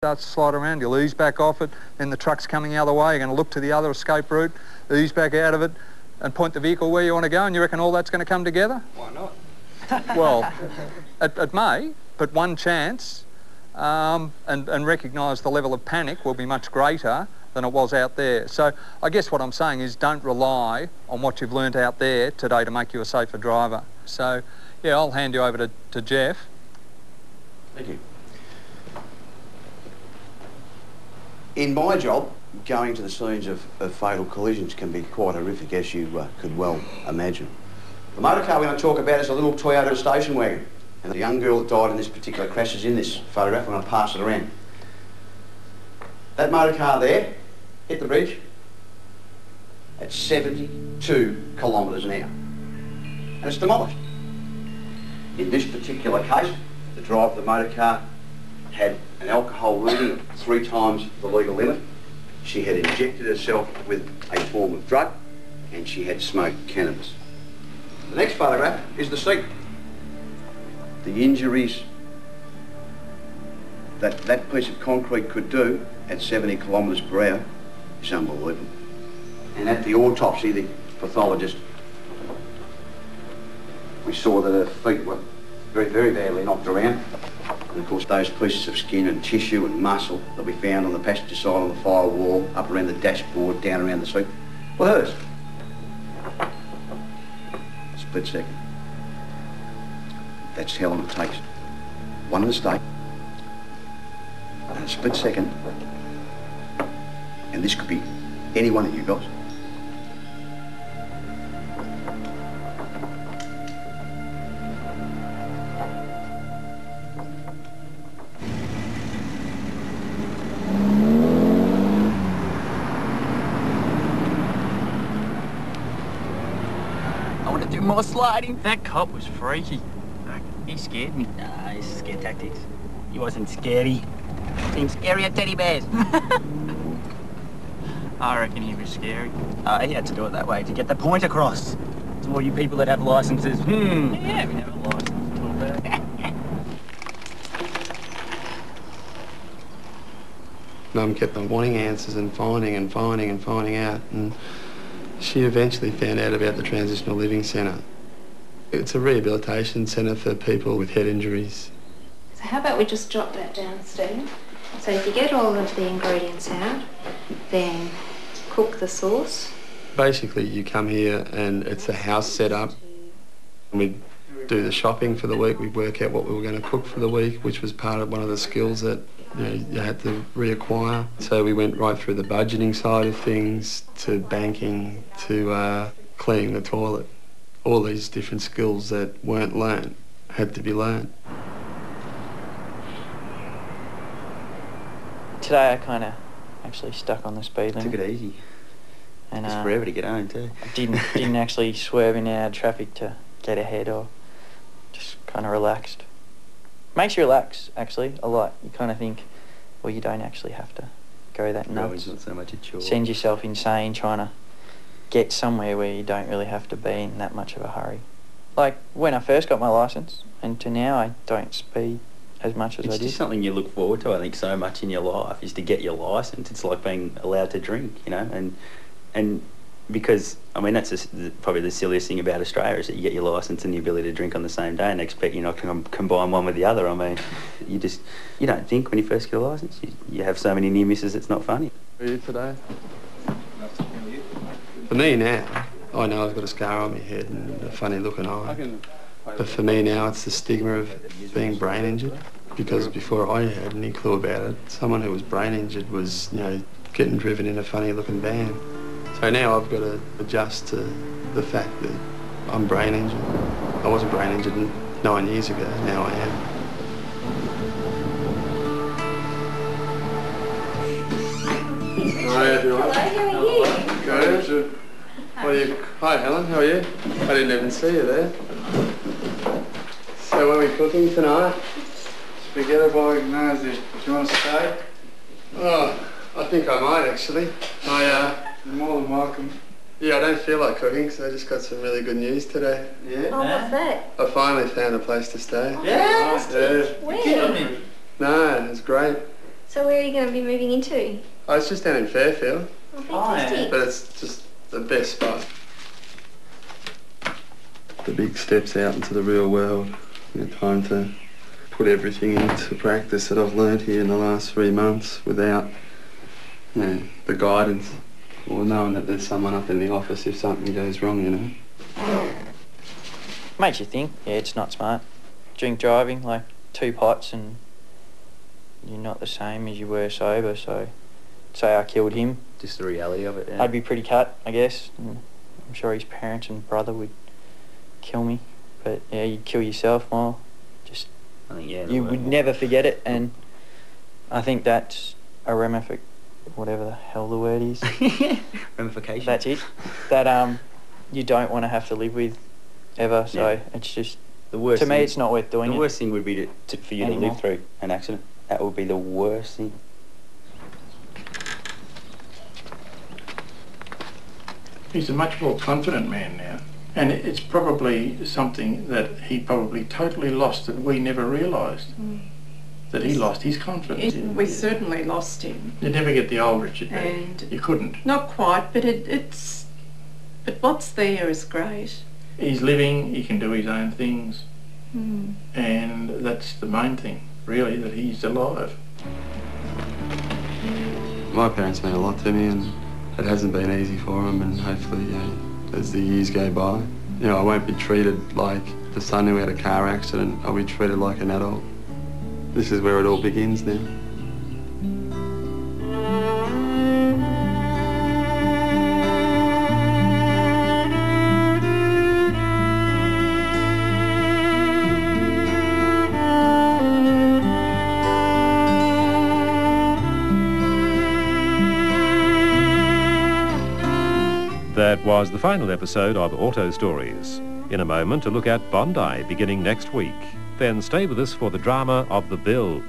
Starts to slide around, you'll ease back off it, then the truck's coming the other way, you're going to look to the other escape route, ease back out of it and point the vehicle where you want to go, and you reckon all that's going to come together? Why not? Well, it may, but one chance, and recognise the level of panic will be much greater than it was out there. So I guess what I'm saying is don't rely on what you've learnt out there today to make you a safer driver. So yeah, I'll hand you over to Jeff. Thank you. In my job, going to the scenes of fatal collisions can be quite horrific, as you could well imagine. The motor car we're going to talk about is a little Toyota station wagon. And the young girl that died in this particular crash is in this photograph. I'm going to pass it around. That motor car there hit the bridge at 72 kilometres an hour. And it's demolished. In this particular case, the driver of the motor car had an alcohol reading of 3 times the legal limit. She had injected herself with a form of drug, and she had smoked cannabis. The next photograph is the seat. The injuries that that piece of concrete could do at 70 kilometres per hour is unbelievable. And at the autopsy, the pathologist, we saw that her feet were very, very badly knocked around. And of course those pieces of skin and tissue and muscle that we found on the passenger side, on the firewall, up around the dashboard, down around the seat, were hers. Split second. That's how long it takes. One mistake, and a split second, and this could be any one of you guys. More sliding. That cop was freaky. He scared me. Nah, he's scare tactics. He wasn't scary. Seemed scarier teddy bears. I reckon he was scary. He had to do it that way to get the point across to all you people that have licences. Yeah, we have a licence to talk about. Mum kept on wanting answers and finding out, and she eventually found out about the Transitional Living Centre. It's a rehabilitation centre for people with head injuries. So how about we just jot that down, Steve? So if you get all of the ingredients out, then cook the sauce. Basically you come here and it's a house set up. We do the shopping for the week, we work out what we were going to cook for the week, which was part of one of the skills that you had to reacquire. So we went right through the budgeting side of things, to banking, to cleaning the toilet. All these different skills that weren't learnt had to be learnt. Today I kind of actually stuck on the speed limit. Took it easy. And it's forever to get home too. I didn't actually swerve in and out of traffic to get ahead, or just kind of relaxed. Makes you relax, actually, a lot. You kind of think, well, you don't actually have to go that nuts. It's not so much a chore. Send yourself insane trying to get somewhere where you don't really have to be in that much of a hurry. Like when I first got my licence, and to now I don't speed as much as I did. It's just something you look forward to, I think, so much in your life, is to get your licence. It's like being allowed to drink, you know, and because, I mean, that's probably the silliest thing about Australia, is that you get your licence and the ability to drink on the same day and expect you're not going to combine one with the other. I mean, you don't think when you first get a licence, you have so many near misses, it's not funny. How are you today? For me now, I know I've got a scar on my head and a funny looking eye. But for me now, it's the stigma of being brain injured. Because before I had any clue about it, someone who was brain injured was, you know, getting driven in a funny looking van. So now I've got to adjust to the fact that I'm brain injured. I wasn't brain injured 9 years ago, now I am. Hi everyone. Hello, how are you? Good. Hi Helen, how are you? I didn't even see you there. So what are we cooking tonight? Spaghetti bolognese. Do you want to stay? Oh, I think I might actually. You're more than welcome. Yeah, I don't feel like cooking, so I just got some really good news today. Yeah? Oh, what's that? I finally found a place to stay. Yeah? Yeah. Where? No, it's great. So where are you going to be moving into? Oh, it's just down in Fairfield, Oh, fantastic. but it's just the best spot. The big steps out into the real world. Time to put everything into practice that I've learned here in the last 3 months without the guidance or knowing that there's someone up in the office if something goes wrong, you know. Makes you think, yeah, it's not smart. Drink driving, like 2 pots and you're not the same as you were sober, so say I killed him. Just the reality of it, yeah. I'd be pretty cut, I guess. And I'm sure his parents and brother would kill me. But yeah, you'd kill yourself more. Just, I think, yeah, you would never forget it, and I think that's a whatever the hell the word is. Ramification. That's it. That you don't want to have to live with ever, so it's just, the worst to me thing, it's not worth doing the it. worst thing would be for you to Anymore. live through an accident. That would be the worst thing. He's a much more confident man now, and it's probably something that he probably totally lost that we never realised. That he lost his confidence. We certainly lost him. You'd never get the old Richard back. And You couldn't. not quite, but but what's there is great. He's living, he can do his own things, and that's the main thing, really, that he's alive. My parents mean a lot to me, and it hasn't been easy for them, and hopefully, as the years go by, I won't be treated like the son who had a car accident. I'll be treated like an adult. This is where it all begins now. That was the final episode of Auto Stories. In a moment, a look at Bondi beginning next week. Then stay with us for the drama of The Bill.